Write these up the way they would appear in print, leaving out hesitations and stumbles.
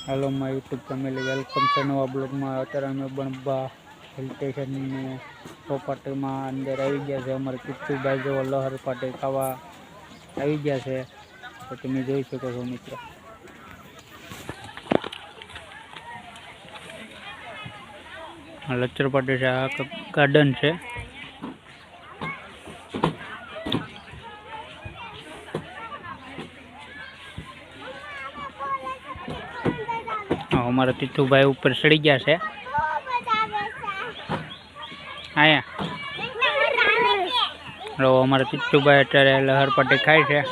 Hello my YouTube family welcome से नवा blog में। अत्यारे अमे बनबा हिल स्टेशन ने चौपाटी में अंदर आई गया है। अमर किट्टू भाई जो लहर पाटे खावा आई गया है तो तुम जोई शको छो मित्र। लच्चर पाटे से आ गार्डन है। हमारा तीथू भाई ऊपर चढ़ी गया है। आया हमारा तीथू भाई अत्यारे लहर पट्टी खाय है।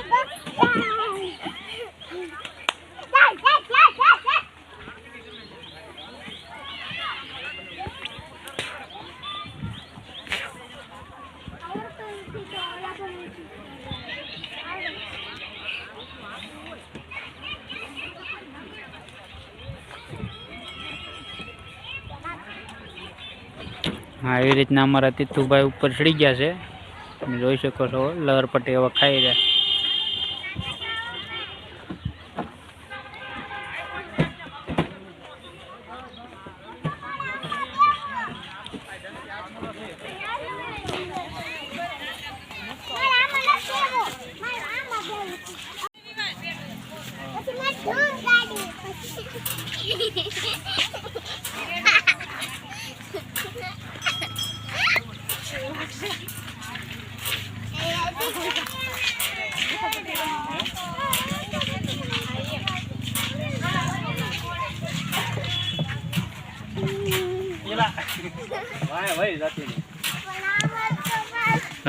हाँ एवी रीतना अमरा तीथू भाई ऊपर चढ़ी गया है। તમે જોઈ શકો છો લહર પટ્ટી હવે ખાઈ રહ્યા।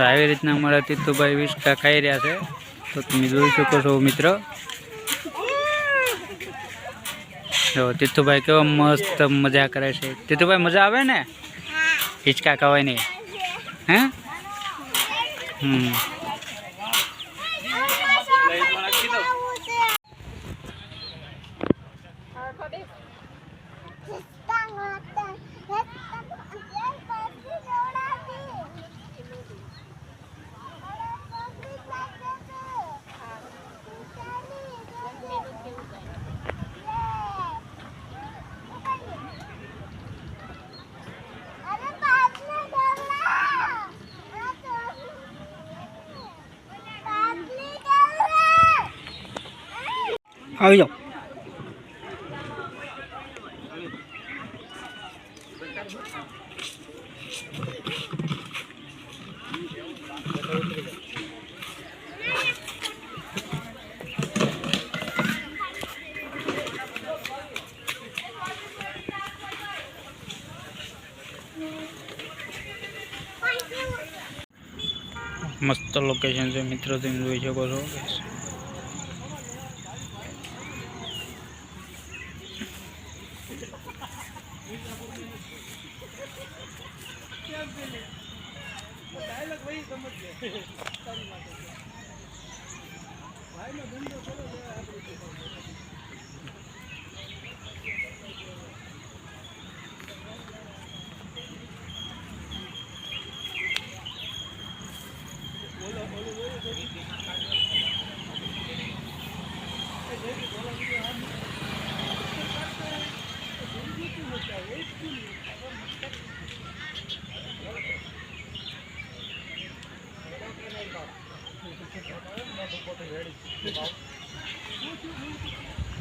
આવી રીતના અમારા તીતુભાઈ વિસ્કા ખાઈ રહ્યા છે તો તમે જોઈ શકો છો મિત્ર। જો તીતુભાઈ કેવો મસ્ત મજા કરે છે। તીતુભાઈ મજા આવે ને હિચકા ખાવાની? હે આવી જાઓ। मस्त लोकेशन से मित्रों तुम જોઈ શકો છો।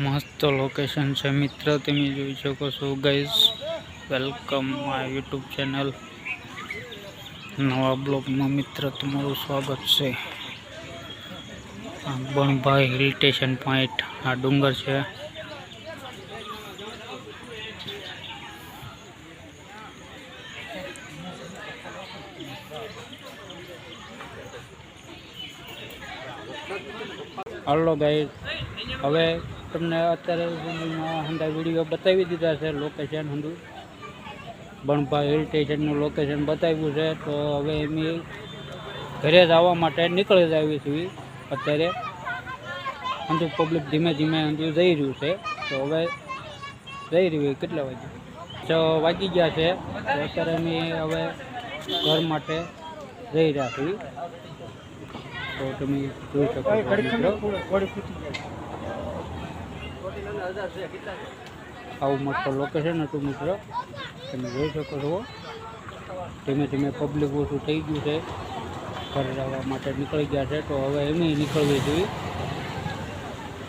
मस्त लोकेशन है मित्र तुम જોઈ શકો છો guys. Welcome my YouTube channel नवा ब्लॉग में मित्र तुम्हारू स्वागत है। बनबा हिल स्टेशन पॉइंट आ डूंगर है। हेलो गाइस हवे तमने अत्यारे हंधा विडियो बतावी दीधा है। लोकेशन हंधु बनबा हिल स्टेशन लोकेशन बताव्यु है तो हवे अमे घरे जवा माटे निकळी जावी छे। अत्यारे हंधु पब्लिक धीमे धीमे हंधु जई रह्यु छे तो हवे जई रह्यु કેટલા વાગે 6 વાગી ગયા છે તો અત્યારે અમે હવે ઘર માટે જઈ રહ્યા છીએ तो तुम જોઈ શકો છો। આવું મસ્ત લોકેશન હતું મિત્રો, તમે જોઈ શકો છો. ધીમે ધીમે પબ્લિક ઓછું થઈ ગયું છે, ઘરે જવા માટે નીકળી ગયા છે, તો હવે એમ નીકળવી જોઈએ.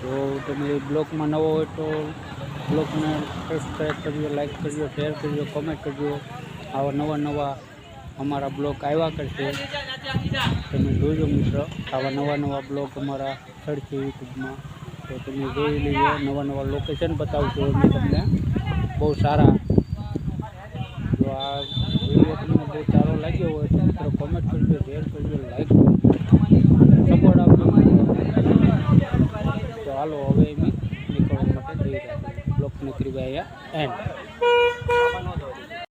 તો તમે બ્લોગમાં નવો હોય તો બ્લોગને સબસ્ક્રાઈબ કરજો, લાઈક કરજો, શેર કરજો, કોમેન્ટ કરજો. આવા નવા અમારા બ્લોગ આવ્યા કરશે, તમે જોજો મિત્રો. આવા નવા બ્લોગ અમારા ચડશે યુટ્યુબમાં, તો તમે જોઈ લેજો. નવા લોકેશન બતાવશો અમે તમને બહુ સારા. જો આ વિડીયો તમને બહુ સારો લાગ્યો હોય તો મિત્રો કોમેન્ટ કરજો, શેર કરજો, લાઈક કરજો, સપોર્ટ આપજો. તો હાલો હવે એમ નીકળવા માટે જઈ રહ્યા બ્લોગને કરી ગયા એન્ડ.